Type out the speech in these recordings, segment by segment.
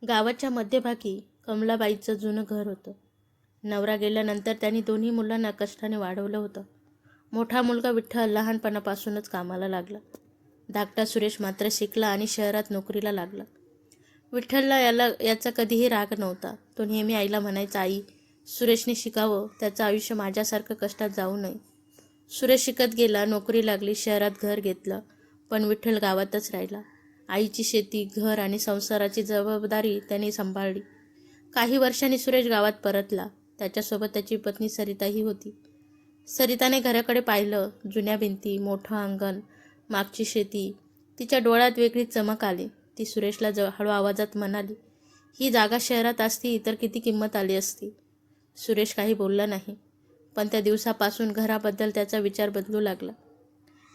गावाच्या मध्यभागी कमलाबाईचं जुनं घर होतं. नवरा गेल्यानंतर त्यांनी दोन्ही मुलांना कष्टाने वाढवलं होतं. मोठा मुलगा विठ्ठल लहानपणापासूनच कामाला लागला. धाकटा सुरेश मात्र शिकला आणि शहरात नोकरीला लागला. विठ्ठलला याचा कधीही राग नव्हता. तो नेहमी आईला म्हणायचा, आई, सुरेशने शिकावं, त्याचं आयुष्य माझ्यासारखं कष्टात जाऊ नये. सुरेश शिकत गेला, नोकरी लागली, शहरात घर घेतलं, पण विठ्ठल गावातच राहिला. आईची शेती, घर आणि संसाराची जबाबदारी त्यांनी सांभाळली. काही वर्षांनी सुरेश गावात परतला. त्याच्यासोबत त्याची पत्नी सरिताही होती. सरिताने घराकडे पाहिलं. जुन्या भिंती, मोठं अंगण, मागची शेती. तिच्या डोळ्यात वेगळी चमक आली. ती सुरेशला हळू आवाजात म्हणाली, ही जागा शहरात असती तर किती किंमत आली असती. सुरेश काही बोलला नाही, पण त्या दिवसापासून घराबद्दल त्याचा विचार बदलू लागला.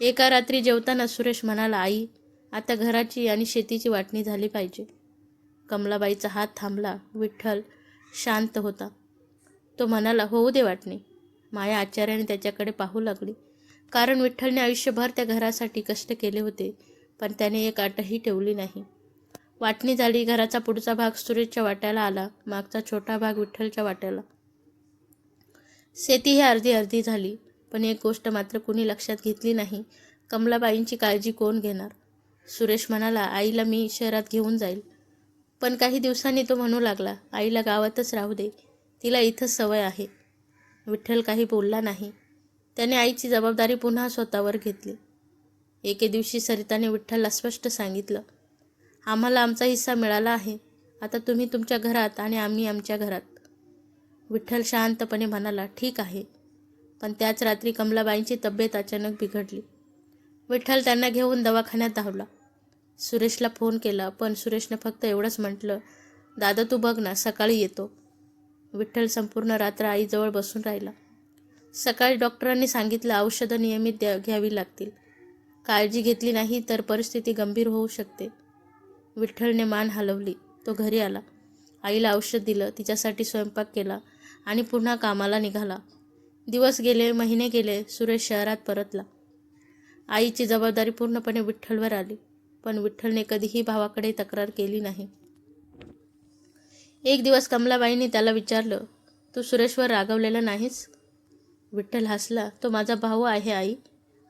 एका रात्री जेवताना सुरेश म्हणाला, आई, आता घराची आणि शेतीची वाटणी झाली पाहिजे. कमलाबाईचा हात थांबला. विठ्ठल शांत होता. तो म्हणाला, होऊ दे वाटणी. माया आश्चर्याने त्याच्याकडे पाहू लागली, कारण विठ्ठलने आयुष्यभर त्या घरासाठी कष्ट केले होते, पण त्याने एक अटही ठेवली नाही. वाटणी झाली. घराचा पुढचा भाग सुरेशच्या वाट्याला आला, मागचा छोटा भाग विठ्ठलच्या वाट्याला. शेती ही अर्धी अर्धी झाली, पण एक गोष्ट मात्र कुणी लक्षात घेतली नाही, कमलाबाईंची काळजी कोण घेणार. सुरेश म्हणाला, आईला मी शहरात घेऊन जाईल. पण काही दिवसांनी तो म्हणू लागला, आईला गावातच राहू दे, तिला इथंच सवय आहे. विठ्ठल काही बोलला नाही. त्याने आईची जबाबदारी पुन्हा स्वतःवर घेतली. एके दिवशी सरिताने विठ्ठलला स्पष्ट सांगितलं, आम्हाला आमचा हिस्सा मिळाला आहे. आता तुम्ही तुमच्या घरात आणि आम्ही आमच्या घरात. विठ्ठल शांतपणे म्हणाला, ठीक आहे. पण त्याच रात्री कमलाबाईंची तब्येत अचानक बिघडली. विठ्ठल त्यांना घेऊन दवाखान्यात धावला. सुरेशला फोन केला, पण सुरेशने फक्त एवढंच म्हटलं, दादा तू बघ ना, सकाळी येतो. विठ्ठल संपूर्ण रात्र आईजवळ बसून राहिला. सकाळी डॉक्टरांनी सांगितलं, औषधं नियमित घ्यावी लागतील. काळजी घेतली नाही तर परिस्थिती गंभीर होऊ शकते. विठ्ठलने मान हलवली. तो घरी आला. आईला औषध दिलं, तिच्यासाठी स्वयंपाक केला आणि पुन्हा कामाला निघाला. दिवस गेले, महिने गेले. सुरेश शहरात परतला. आईची जबाबदारी पूर्णपणे विठ्ठलवर आली, पण विठ्ठलने कधीही भावाकडे तक्रार केली नाही. एक दिवस कमलाबाईंनी त्याला विचारलं, तू सुरेशवर रागवलेला नाहीस? विठ्ठल हसला, तो माझा भाऊ आहे आई.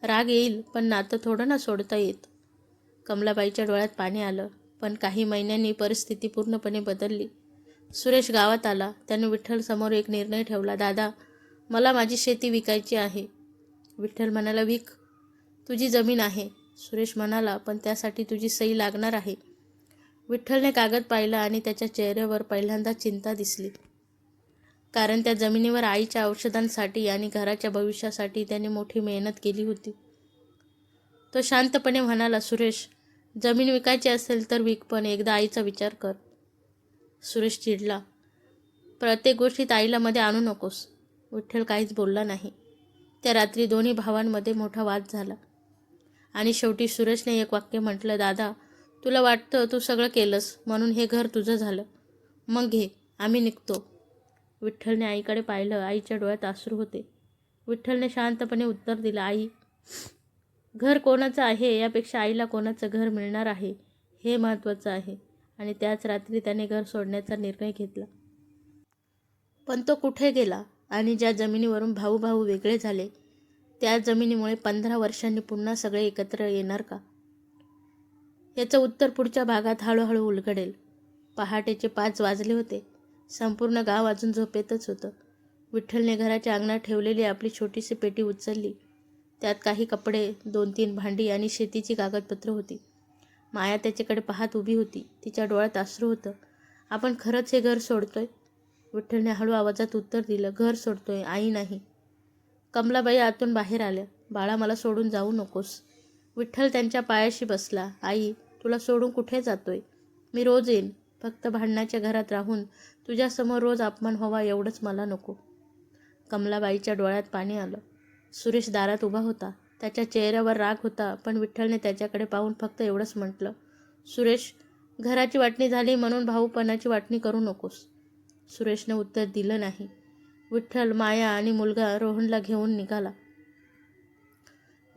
राग येईल, पण नातं थोडं ना सोडता येत. कमलाबाईच्या डोळ्यात पाणी आलं. पण काही महिन्यांनी परिस्थिती पूर्णपणे बदलली. सुरेश गावात आला. त्याने विठ्ठलसमोर एक निर्णय ठेवला, दादा, मला माझी शेती विकायची आहे. विठ्ठल म्हणाला, विक, तुझी जमीन आहे. सुरेश म्हणाला, पण त्यासाठी तुझी सही लागणार आहे. विठ्ठलने कागद पाहिला आणि त्याच्या चेहऱ्यावर पहिल्यांदा चिंता दिसली, कारण त्या जमिनीवर आईच्या औषधांसाठी आणि घराच्या भविष्यासाठी त्याने मोठी मेहनत केली होती. तो शांतपणे म्हणाला, सुरेश, जमीन विकायची असेल तर विक, पण एकदा आईचा विचार कर. सुरेश चिडला, प्रत्येक गोष्टीत आईला मध्ये आणू नकोस. विठ्ठल काहीच बोलला नाही. त्या रात्री दोन्ही भावांमध्ये मोठा वाद झाला आणि शेवटी सुरेशने एक वाक्य म्हटलं, दादा, तुला वाटतं तू सगळं केलंस म्हणून हे घर तुझं झालं. मग घे, आम्ही निघतो. विठ्ठलने आईकडे पाहिलं. आईच्या डोळ्यात अश्रू होते. विठ्ठलने शांतपणे उत्तर दिलं, आई, घर कोणाचं आहे यापेक्षा आईला कोणाचं घर मिळणार आहे हे महत्त्वाचं आहे. आणि त्याच रात्री त्याने घर सोडण्याचा निर्णय घेतला. पण तो कुठे गेला? आणि ज्या जमिनीवरून भाऊ भाऊ वेगळे झाले, त्या जमिनीमुळे 15 वर्षांनी पुन्हा सगळे एकत्र येणार का? याचं उत्तर पुढच्या भागात हळूहळू उलगडेल. पहाटेचे 5 वाजले होते. संपूर्ण गाव अजून झोपेतच होतं. विठ्ठलने घराच्या अंगणात ठेवलेली आपली छोटीशी पेटी उचलली. त्यात काही कपडे, 2-3 भांडी आणि शेतीची कागदपत्र होती. माया त्याच्याकडे पाहत उभी होती. तिच्या डोळ्यात अश्रू होतं. आपण खरंच हे घर सोडतोय? विठ्ठलने हळू आवाजात उत्तर दिलं, घर सोडतोय, आई नाही. कमलाबाई आतून बाहेर आल्या. बाळा, मला सोडून जाऊ नकोस. विठ्ठल त्यांच्या पायाशी बसला. आई, तुला सोडून कुठे जातोय? मी रोज येईन. फक्त भांडणाच्या घरात राहून तुझ्यासमोर रोज अपमान व्हावा एवढंच मला नको. कमलाबाईच्या डोळ्यात पाणी आलं. सुरेश दारात उभा होता. त्याच्या चेहऱ्यावर राग होता, पण विठ्ठलने त्याच्याकडे पाहून फक्त एवढंच म्हटलं, सुरेश, घराची वाटणी झाली म्हणून भाऊपणाची वाटणी करू नकोस. सुरेशने उत्तर दिलं नाही. विठ्ठल, माया आणि मुलगा रोहनला घेऊन निघाला.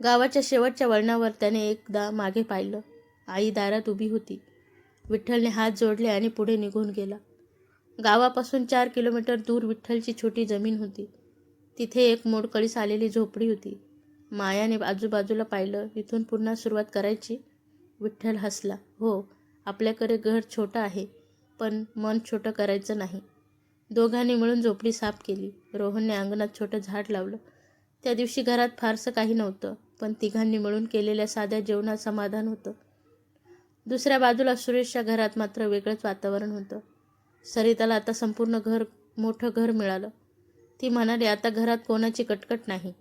गावाच्या शेवटच्या वळणावर त्याने एकदा मागे पाहिलं. आई दारात उभी होती. विठ्ठलने हात जोडले आणि पुढे निघून गेला. गावापासून 4 किलोमीटर दूर विठ्ठलची छोटी जमीन होती. तिथे एक मोडकळीस आलेली झोपडी होती. मायाने आजूबाजूला पाहिलं. इथून पुन्हा सुरुवात करायची? विठ्ठल हसला. हो, आपल्याकडे घर छोटं आहे, पण मन छोटं करायचं नाही. दोघांनी मिळून झोपडी साफ केली. रोहनने अंगणात छोटं झाड लावलं. त्या दिवशी घरात फारसं काही नव्हतं, पण तिघांनी मिळून केलेल्या साध्या जेवणात समाधान होतं. दुसऱ्या बाजूला सुरेशच्या घरात मात्र वेगळंच वातावरण होतं. सरिताला आता संपूर्ण मोठं घर मिळालं. ती म्हणाली, आता घरात कोणाची कटकट नाही.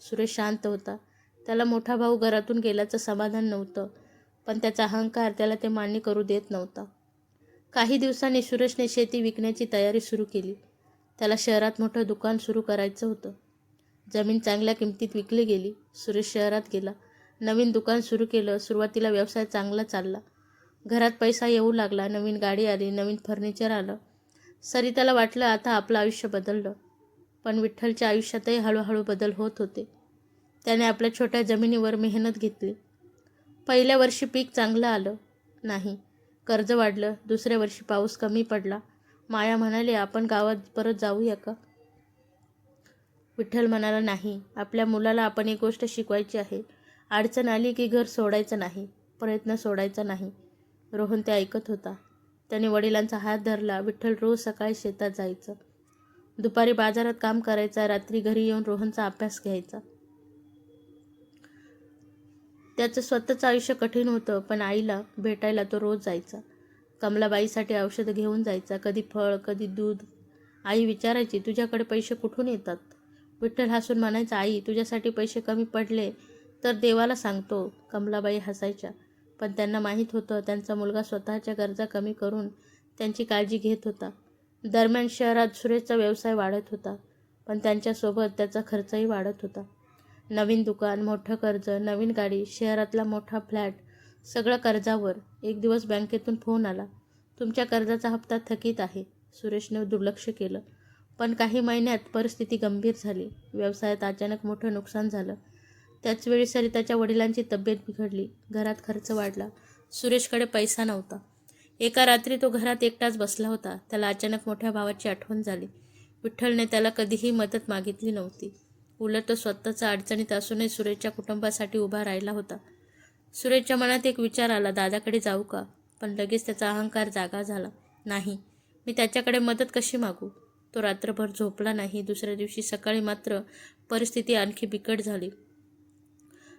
सुरेश शांत होता. त्याला मोठा भाऊ घरातून गेल्याचं समाधान नव्हतं, पण त्याचा अहंकार त्याला ते मान्य करू देत नव्हता. काही दिवसांनी सुरेशने शेती विकण्याची तयारी सुरू केली. त्याला शहरात मोठं दुकान सुरू करायचं होतं. जमीन चांगल्या किमतीत विकली गेली. सुरेश शहरात गेला. नवीन दुकान सुरू केलं. सुरुवातीला व्यवसाय चांगला चालला. घरात पैसा येऊ लागला. नवीन गाडी आली, नवीन फर्निचर आलं. सरिताला वाटलं आता आपलं आयुष्य बदललं. पण विठ्ठलच्या आयुष्यातही हळूहळू बदल होत होते. त्याने आपल्या छोट्या जमिनीवर मेहनत घेतली. पहिल्या वर्षी पीक चांगलं आलं नाही. कर्ज वाढलं. दुसऱ्या वर्षी पाऊस कमी पडला. माया म्हणाली, आपण गावात परत जाऊया का? विठ्ठल म्हणाला, नाही. आपल्या मुलाला आपण एक गोष्ट शिकवायची आहे. अडचण आली की घर सोडायचं नाही, प्रयत्न सोडायचा नाही. रोहन ते ऐकत होता. त्याने वडिलांचा हात धरला. विठ्ठल रोज सकाळी शेतात जायचं. दुपारी बाजारात काम करायचा. रात्री घरी येऊन रोहनचा अभ्यास घ्यायचा. त्याचं स्वतःचं आयुष्य कठीण होतं, पण आईला भेटायला तो रोज जायचा. कमलाबाईसाठी औषधं घेऊन जायचा. कधी फळ, कधी दूध. आई विचारायची, तुझ्याकडे पैसे कुठून येतात? विठ्ठल हसून म्हणायचा, आई, तुझ्यासाठी पैसे कमी पडले तर देवाला सांगतो. कमलाबाई हसायच्या, पण त्यांना माहीत होतं त्यांचा मुलगा स्वतःच्या गरजा कमी करून त्यांची काळजी घेत होता. दरम्यान शहरात सुरेशचा व्यवसाय वाढत होता, पण त्यांच्यासोबत त्याचा खर्चही वाढत होता. नवीन दुकान, मोठं कर्ज, नवीन गाडी, शहरातला मोठा फ्लॅट, सगळं कर्जावर. एक दिवस बँकेतून फोन आला, तुमच्या कर्जाचा हप्ता थकीत आहे. सुरेशने दुर्लक्ष केलं. पण काही महिन्यात परिस्थिती गंभीर झाली. व्यवसायात अचानक मोठं नुकसान झालं. त्याचवेळी सरिताच्या वडिलांची तब्येत बिघडली. घरात खर्च वाढला. सुरेशकडे पैसा नव्हता. एका रात्री तो घरात एकटाच बसला होता. त्याला अचानक मोठ्या भावाची आठवण झाली. विठ्ठलने त्याला कधीही मदत मागितली नव्हती. उलट तो स्वतःच्या अडचणीत असूनही सुरेशच्या कुटुंबासाठी उभा राहिला होता. सुरेशच्या मनात एक विचार आला, दादाकडे जाऊ का? पण लगेच त्याचा अहंकार जागा झाला. नाही, मी त्याच्याकडे मदत कशी मागू? तो रात्रभर झोपला नाही. दुसऱ्या दिवशी सकाळी मात्र परिस्थिती आणखी बिकट झाली.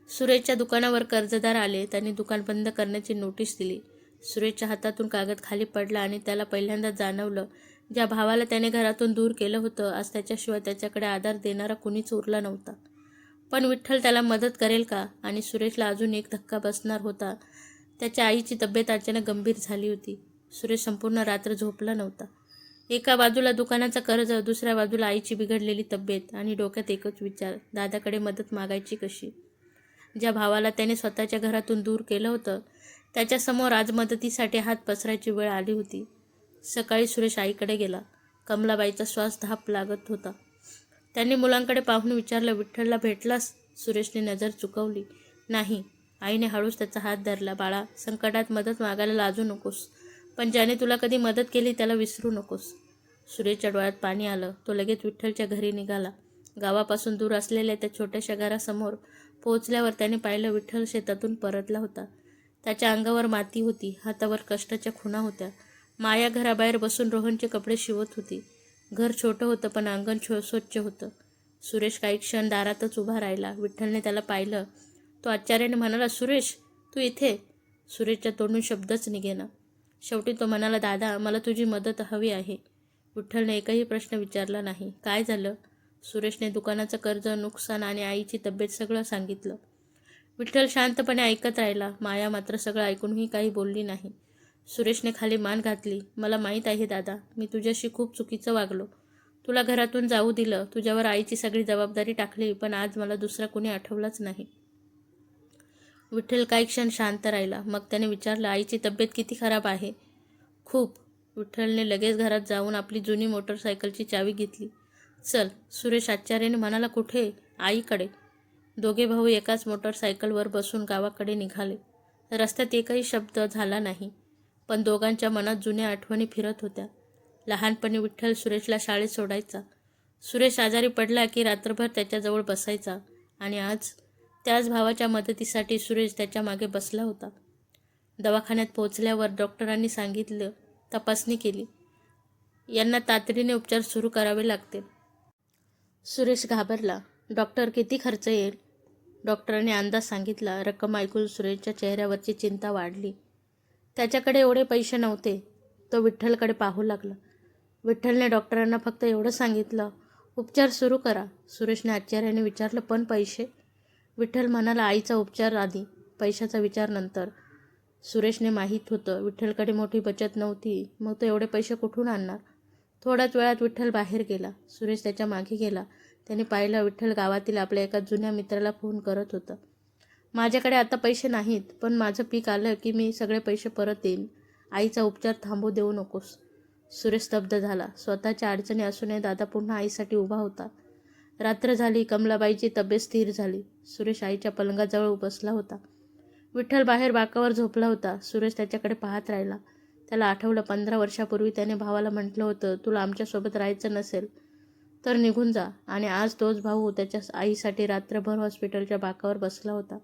सुरेशच्या दुकानावर कर्जदार आले. त्यांनी दुकान बंद करण्याची नोटीस दिली. सुरेशच्या हातातून कागद खाली पडला आणि त्याला पहिल्यांदा जाणवलं, ज्या भावाला त्याने घरातून दूर केलं होतं, आज त्याच्याशिवाय त्याच्याकडे आधार देणारा कुणीच उरला नव्हता. पण विठ्ठल त्याला मदत करेल का? आणि सुरेशला अजून एक धक्का बसणार होता. त्याच्या आईची तब्येत अचानक गंभीर झाली होती. सुरेश संपूर्ण रात्र झोपला नव्हता. एका बाजूला दुकानाचा कर्ज, दुसऱ्या बाजूला आईची बिघडलेली तब्येत आणि डोक्यात एकच विचार, दादाकडे मदत मागायची कशी? ज्या भावाला त्याने स्वतःच्या घरातून दूर केलं होतं, त्याच्यासमोर आज मदतीसाठी हात पसरायची वेळ आली होती. सकाळी सुरेश आईकडे गेला. कमलाबाईचा श्वास धाप लागत होता. त्यांनी मुलांकडे पाहून विचारलं, विठ्ठलला भेटलास? सुरेशने नजर चुकवली. नाही. आईने हळूच त्याचा हात धरला. बाळा, संकटात मदत मागायला लाजू नकोस, पण ज्याने तुला कधी मदत केली त्याला विसरू नकोस. सुरेशच्या डोळ्यात पाणी आलं. तो लगेच विठ्ठलच्या घरी निघाला. गावापासून दूर असलेल्या त्या छोट्याशा घरासमोर पोहोचल्यावर त्याने पाहिलं, विठ्ठल शेतातून परतला होता. त्याच्या अंगावर माती होती. हातावर कष्टाच्या खुणा होत्या. माया घराबाहेर बसून रोहनचे कपडे शिवत होती. घर छोटं होतं, पण अंगण स्वच्छ होतं. सुरेश काही क्षण दारातच उभा राहिला. विठ्ठलने त्याला पाहिलं. तो आश्चर्याने म्हणाला, सुरेश, तू इथे? सुरेशच्या तोंडून शब्दच निघेना. शेवटी तो म्हणाला, दादा, मला तुझी मदत हवी आहे. विठ्ठलने एकही प्रश्न विचारला नाही. काय झालं? सुरेशने दुकानाचं कर्ज, नुकसान आणि आईची तब्येत सगळं सांगितलं. विठ्ठल शांतपणे ऐकत राहिला. माया मात्र सगळं ऐकूनही काही बोलली नाही. सुरेशने खाली मान घातली. मला माहीत आहे दादा, मी तुझ्याशी खूप चुकीचं वागलो. तुला घरातून जाऊ दिलं, तुझ्यावर आईची सगळी जबाबदारी टाकली, पण आज मला दुसरा कुणी आठवलंच नाही. विठ्ठल काही क्षण शांत राहिला. मग त्याने विचारलं, आईची तब्येत किती खराब आहे? खूप. विठ्ठलने लगेच घरात जाऊन आपली जुनी मोटरसायकलची चावी घेतली. चल. सुरेश आश्चर्याने म्हणाला, कुठे? आईकडे. दोघे भाऊ एकाच मोटरसायकलवर बसून गावाकडे निघाले. रस्त्यात एकही शब्द झाला नाही. पण दोघांच्या मनात जुन्या आठवणी फिरत होत्या. लहानपणी विठ्ठल सुरेशला शाळेत सोडायचा. सुरेश आजारी पडला की रात्रभर त्याच्याजवळ बसायचा आणि आज त्याच भावाच्या मदतीसाठी सुरेश त्याच्या मागे बसला होता. दवाखान्यात पोहोचल्यावर डॉक्टरांनी सांगितलं, तपासणी केली. यांना तातडीने उपचार सुरू करावे लागतील. सुरेश घाबरला. डॉक्टर, किती खर्च येईल? डॉक्टरांनी अंदाज सांगितला. रक्कम ऐकून सुरेशच्या चेहऱ्यावरची चिंता वाढली. त्याच्याकडे एवढे पैसे नव्हते. तो विठ्ठलकडे पाहू लागला. विठ्ठलने डॉक्टरांना फक्त एवढं सांगितलं, उपचार सुरू करा. सुरेशने आश्चर्याने विचारलं, पण पैसे? विठ्ठल म्हणाला, आईचा उपचार आधी, पैशाचा विचार नंतर. सुरेशने माहीत होतं विठ्ठलकडे मोठी बचत नव्हती, मग तो एवढे पैसे कुठून आणणार? थोड्याच वेळात विठ्ठल बाहेर गेला. सुरेश त्याच्या मागे गेला. त्याने पाहिलं विठ्ठल गावातील आपल्या एका जुन्या मित्राला फोन करत होता. माझ्याकडे आता पैसे नाहीत, पण माझं पीक आलं की मी सगळे पैसे परत देईन. आईचा उपचार थांबू देऊ नकोस. सुरेश स्तब्ध झाला. स्वतःच्या अडचणी असूनही दादा पुन्हा आईसाठी उभा होता. रात्र झाली. कमलाबाईची तब्येत स्थिर झाली. सुरेश आईच्या पलंगाजवळ बसला होता. विठ्ठल बाहेर बाकावर झोपला होता. सुरेश त्याच्याकडे पाहत राहिला. त्याला आठवलं 15 वर्षापूर्वी त्याने भावाला म्हटलं होतं, तुला आमच्यासोबत राहायचं नसेल तर निघून जा. आणि आज तोच भाऊ त्याच्या आईसाठी रात्रभर हॉस्पिटलच्या बाकावर बसला होता.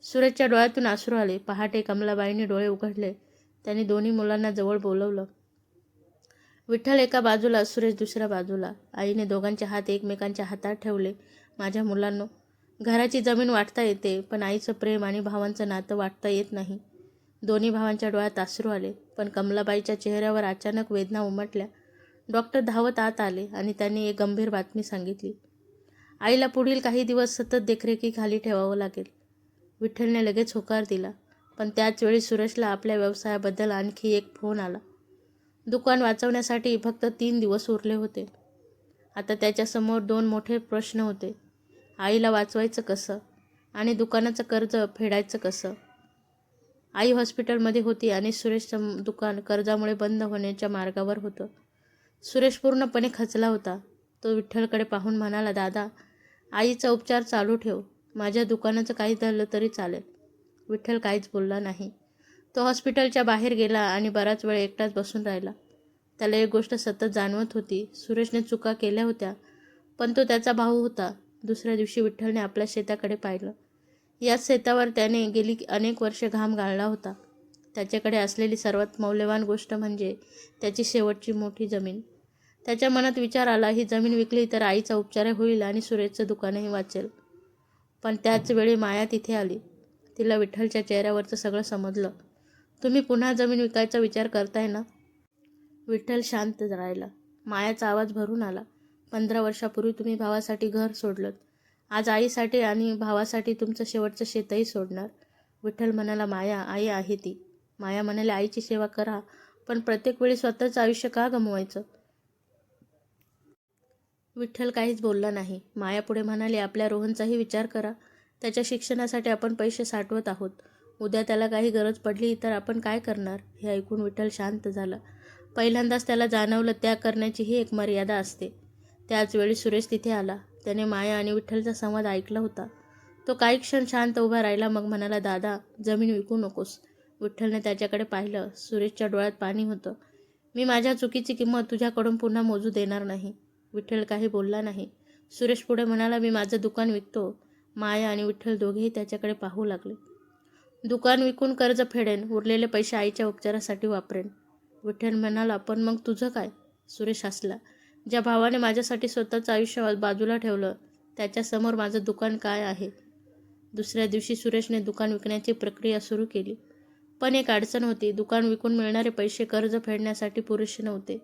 सुरेशच्या डोळ्यातून अश्रू आले. पहाटे कमलाबाईंनी डोळे उघडले. त्यांनी दोन्ही मुलांना जवळ बोलवलं. विठ्ठल एका बाजूला, सुरेश दुसऱ्या बाजूला. आईने दोघांचे हात एकमेकांच्या हातात ठेवले. माझ्या मुलांनो, घराची जमीन वाटता येते, पण आईचं प्रेम आणि भावांचं नातं वाटता येत नाही. दोन्ही भावांच्या डोळ्यात अश्रू आले. पण कमलाबाईच्या चेहऱ्यावर अचानक वेदना उमटल्या. डॉक्टर धावत आत आले आणि त्यांनी एक गंभीर बातमी सांगितली. आईला पुढील काही दिवस सतत देखरेखीखाली ठेवावं लागेल. विठ्ठलने लगेच होकार दिला. पण त्याच वेळी सुरेशला आपल्या व्यवसायाबद्दल आणखी एक फोन आला. दुकान वाचवण्यासाठी फक्त 3 दिवस उरले होते. आता त्याच्यासमोर 2 मोठे प्रश्न होते. आईला वाचवायचं कसं आणि दुकानाचं कर्ज फेडायचं कसं? आई हॉस्पिटलमध्ये होती आणि सुरेशचं दुकान कर्जामुळे बंद होण्याच्या मार्गावर होतं. सुरेश पूर्णपणे खचला होता. तो विठ्ठलकडे पाहून म्हणाला, दादा, आईचा उपचार चालू ठेव. माझ्या दुकानाचं काही झालं तरी चालेल. विठ्ठल काहीच बोलला नाही. तो हॉस्पिटलच्या बाहेर गेला आणि बराच वेळ एकटाच बसून राहिला. त्याला एक गोष्ट सतत जाणवत होती. सुरेशने चुका केल्या होत्या, पण तो त्याचा भाऊ होता. दुसऱ्या दिवशी विठ्ठलने आपल्या शेताकडे पाहिलं. याच शेतावर त्याने गेली अनेक वर्षे घाम गाळला होता. त्याच्याकडे असलेली सर्वात मौल्यवान गोष्ट म्हणजे त्याची शेवटची मोठी जमीन. त्याच्या मनात विचार आला, ही जमीन विकली तर आईचा उपचार होईल आणि सुरेशचं दुकानही वाचेल. पण त्याच वेळी माया तिथे आली. तिला विठ्ठलच्या चेहऱ्यावरचं सगळं समजलं. तुम्ही पुन्हा जमीन विकायचा विचार करताय ना? विठ्ठल शांत राहिला. मायाचा आवाज भरून आला. 15 वर्षापूर्वी तुम्ही भावासाठी घर सोडलं. आज आईसाठी आणि भावासाठी तुमचं शेवटचं शेतही सोडणार. विठ्ठल म्हणाला, माया, आई आहे ती. माया म्हणाले, आईची सेवा करा, पण प्रत्येक वेळी स्वतःचं आयुष्य का गमवायचं? विठ्ठल काहीच बोलला नाही. माया पुढे म्हणाली, आपल्या रोहनचाही विचार करा. त्याच्या शिक्षणासाठी आपण पैसे साठवत आहोत. उद्या त्याला काही गरज पडली तर आपण काय करणार? हे ऐकून विठ्ठल शांत झाला. पहिल्यांदाच त्याला जाणवलं, त्याग करण्याची ही एक मर्यादा असते. त्याच वेळी सुरेश तिथे आला. त्याने माया आणि विठ्ठलचा संवाद ऐकला होता. तो काही क्षण शांत उभा राहिला. मग म्हणाला, दादा, जमीन विकू नकोस. विठ्ठलने त्याच्याकडे पाहिलं. सुरेशच्या डोळ्यात पाणी होतं. मी माझ्या चुकीची किंमत तुझ्याकडून पुन्हा मोजू देणार नाही. विठ्ठल काही बोलला नाही. सुरेश पुढे म्हणाला, मी माझं दुकान विकतो. माया आणि विठ्ठल दोघेही त्याच्याकडे पाहू लागले. दुकान विकून कर्ज फेडेन, उरलेले पैसे आईच्या उपचारासाठी वापरेन. विठ्ठल म्हणाला, पण मग तुझं काय? सुरेश हसला. ज्या भावाने माझ्यासाठी स्वतःचं आयुष्य बाजूला ठेवलं, त्याच्यासमोर माझं दुकान काय आहे? दुसऱ्या दिवशी सुरेशने दुकान विकण्याची प्रक्रिया सुरू केली. पण एक अडचण होती. दुकान विकून मिळणारे पैसे कर्ज फेडण्यासाठी पुरेसे नव्हते.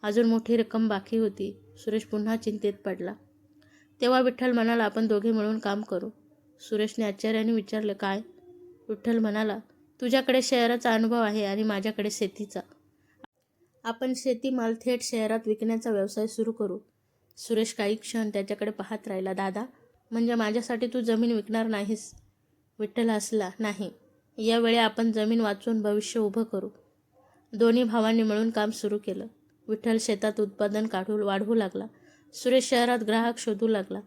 अजून मोठी रक्कम बाकी होती. सुरेश पुन्हा चिंतेत पडला. तेव्हा विठ्ठल म्हणाला, आपण दोघे मिळून काम करू. सुरेशने आश्चर्याने विचारलं, काय? विठ्ठल म्हणाला, तुझ्याकडे शहराचा अनुभव आहे आणि माझ्याकडे शेतीचा. आपण शेतीमाल थेट शहरात विकण्याचा व्यवसाय सुरू करू. सुरेश काही क्षण त्याच्याकडे पाहत राहिला. दादा, म्हणजे माझ्यासाठी तू जमीन विकणार नाहीस? विठ्ठल हसला. नाही, यावेळी आपण जमीन वाचून भविष्य उभं करू. दोन्ही भावांनी मिळून काम सुरू केलं. विठ्ठल शेतात उत्पादन वाढवू लागला. सुरेश शहरात ग्राहक शोधू लागला.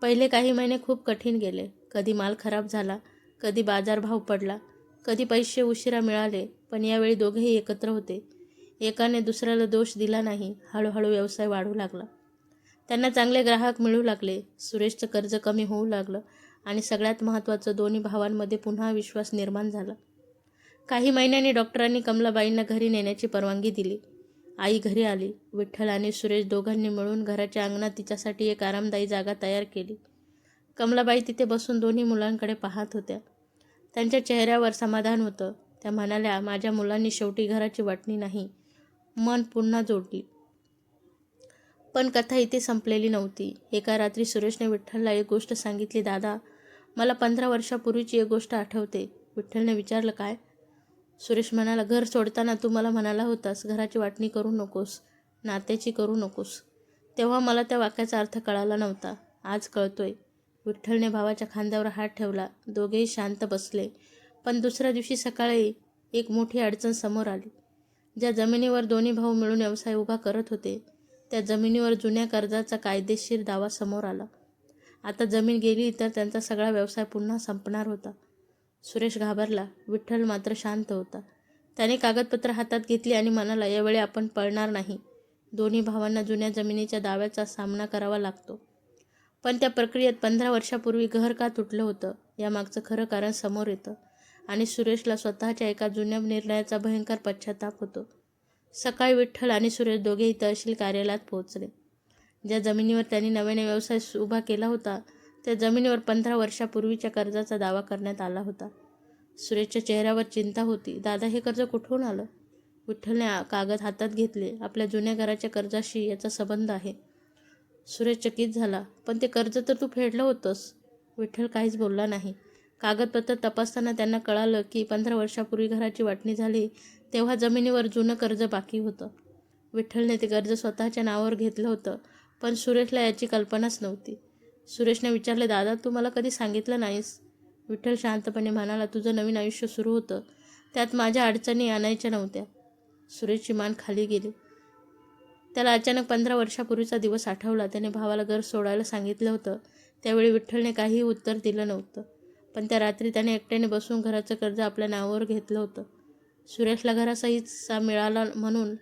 पहिले काही महिने खूप कठीण गेले. कधी माल खराब झाला, कधी बाजारभाव पडला, कधी पैसे उशिरा मिळाले. पण यावेळी दोघेही एकत्र होते. एकाने दुसऱ्याला दोष दिला नाही. हळूहळू व्यवसाय वाढू लागला. त्यांना चांगले ग्राहक मिळू लागले. सुरेशचं कर्ज कमी होऊ लागलं आणि सगळ्यात महत्त्वाचं, दोन्ही भावांमध्ये पुन्हा विश्वास निर्माण झाला. काही महिन्यांनी डॉक्टरांनी कमलाबाईंना घरी नेण्याची परवानगी दिली. आई घरी आली. विठ्ठल आणि सुरेश दोघांनी मिळून घराच्या अंगणात तिच्यासाठी एक आरामदायी जागा तयार केली. कमलाबाई तिथे बसून दोन्ही मुलांकडे पाहत होत्या. त्यांच्या चेहऱ्यावर समाधान होतं. त्या म्हणाल्या, माझ्या मुलांनी शेवटी घराची वाटणी नाही, मन पुन्हा जोडली. पण कथा इथे संपलेली नव्हती. एका रात्री सुरेशने विठ्ठलला एक गोष्ट सांगितली. दादा, मला 15 वर्षापूर्वीची एक गोष्ट आठवते. विठ्ठलने विचारलं, काय? सुरेश म्हणाला, घर सोडताना तू मला म्हणाला होतास, घराची वाटणी करू नकोस, नात्याची करू नकोस. तेव्हा मला त्या वाक्याचा अर्थ कळाला नव्हता. आज कळतोय. विठ्ठलने भावाच्या खांद्यावर हात ठेवला. दोघेही शांत बसले. पण दुसऱ्या दिवशी सकाळी एक मोठी अडचण समोर आली. ज्या जमिनीवर दोन्ही भाऊ मिळून व्यवसाय उभा करत होते, त्या जमिनीवर जुन्या कर्जाचा कायदेशीर दावा समोर आला. आता जमीन गेली तर त्यांचा सगळा व्यवसाय पुन्हा संपणार होता. सुरेश घाबरला. विठ्ठल मात्र शांत होता. त्याने कागदपत्र हातात घेतली आणि म्हणाला, यावेळी आपण पळणार नाही. दोन्ही भावांना जुन्या जमिनीच्या दाव्याचा सामना करावा लागतो. पण त्या प्रक्रियेत 15 वर्षापूर्वी घर का तुटलं होतं, यामागचं खरं कारण समोर येतं आणि सुरेशला स्वतःच्या एका जुन्या निर्णयाचा भयंकर पश्चाताप होतो. सकाळी विठ्ठल आणि सुरेश दोघेही तहसील कार्यालयात पोहोचले. ज्या जमिनीवर त्यांनी नव्याने व्यवसाय उभा केला होता, त्या जमिनीवर 15 वर्षापूर्वीच्या कर्जाचा दावा करण्यात आला होता. सुरेशच्या चेहऱ्यावर चिंता होती. दादा, हे कर्ज कुठून आलं? विठ्ठलने कागद हातात घेतले. आपल्या जुन्या घराच्या कर्जाशी याचा संबंध आहे. सुरेश चकित झाला. पण ते कर्ज तर तू फेडलं होतंस. विठ्ठल काहीच बोलला नाही. कागदपत्र तपासताना त्यांना कळालं की 15 वर्षापूर्वी घराची वाटणी झाली तेव्हा जमिनीवर जुनं कर्ज बाकी होतं. विठ्ठलने ते कर्ज स्वतःच्या नावावर घेतलं होतं, पण सुरेशला याची कल्पनाच नव्हती. सुरेशने विचारले, दादा, तू मला कधी सांगितलं नाहीस? विठ्ठल शांतपणे म्हणाला, तुझं नवीन आयुष्य सुरू होतं, त्यात माझ्या अडचणी आणायच्या नव्हत्या. सुरेशची मान खाली गेली. त्याला अचानक 15 वर्षापूर्वीचा दिवस आठवला. त्याने भावाला घर सोडायला सांगितलं होतं. त्यावेळी विठ्ठलने काहीही उत्तर दिलं नव्हतं. पण त्या रात्री त्याने एकट्याने बसून घराचं कर्ज आपल्या नावावर घेतलं होतं. सुरेशला घरासहितचा मिळाला म्हणून,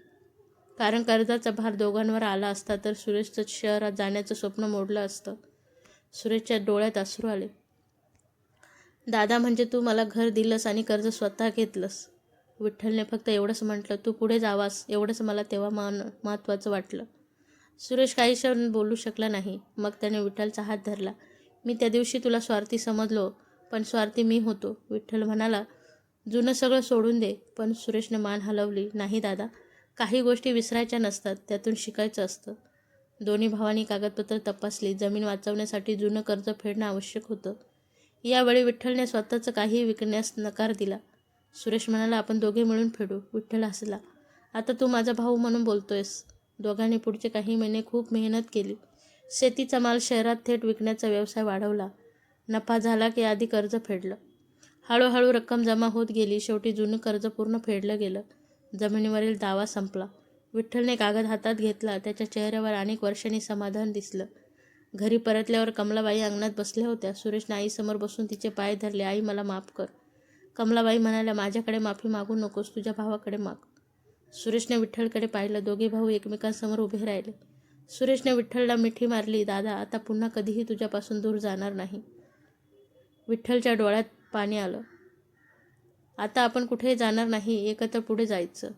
कारण कर्जाचा भार दोघांवर आला असता तर सुरेशचं शहरात जाण्याचं स्वप्न मोडलं असतं. सुरेशच्या डोळ्यात अश्रू आले. दादा, म्हणजे तू मला घर दिलंस आणि कर्ज स्वतः घेतलंस? विठ्ठलने फक्त एवढंच म्हटलं. तू पुढे जावास एवढंच मला तेव्हा महत्त्वाचं वाटलं. सुरेश काही क्षण बोलू शकला नाही. मग त्याने विठ्ठलचा हात धरला. मी त्या दिवशी तुला स्वार्थी समजलो, पण स्वार्थी मी होतो. विठ्ठल म्हणाला, जुनं सगळं सोडून दे. पण सुरेशने मान हलवली. नाही दादा, काही गोष्टी विसरायच्या नसतात, त्यातून शिकायचं असतं. दोन्ही भावांनी कागदपत्र तपासली. जमीन वाचवण्यासाठी जुनं कर्ज फेडणं आवश्यक होतं. यावेळी विठ्ठलने स्वतःचं काहीही विकण्यास नकार दिला. सुरेश म्हणाला, आपण दोघे मिळून फेडू. विठ्ठल हसला. आता तू माझा भाऊ म्हणून बोलतोयस. दोघांनी पुढचे काही महिने खूप मेहनत केली. शेतीचा माल शहरात थेट विकण्याचा व्यवसाय वाढवला. नफा झाला की आधी कर्ज फेडलं. हळूहळू रक्कम जमा होत गेली. शेवटी जुनं कर्ज पूर्ण फेडलं गेलं. जमिनीवरील दावा संपला. विठ्ठलने कागद हातात घेतला. त्याच्या चेहऱ्यावर अनेक वर्षांनी समाधान दिसलं. घरी परतल्यावर कमलाबाई अंगणात बसल्या होत्या. सुरेशने आईसमोर बसून तिचे पाय धरले. आई, मला माफ कर. कमलाबाई म्हणाल्या, माझ्याकडे माफी मागू नकोस, तुझ्या भावाकडे माग. सुरेशने विठ्ठलकडे पाहिलं. दोघे भाऊ एकमेकांसमोर उभे राहिले. सुरेशने विठ्ठलला मिठी मारली. दादा, आता पुन्हा कधीही तुझ्यापासून दूर जाणार नाही. विठ्ठलच्या डोळ्यात पाणी आलं. आता आपण कुठेही जाणार नाही, एकत्र पुढे जायचं.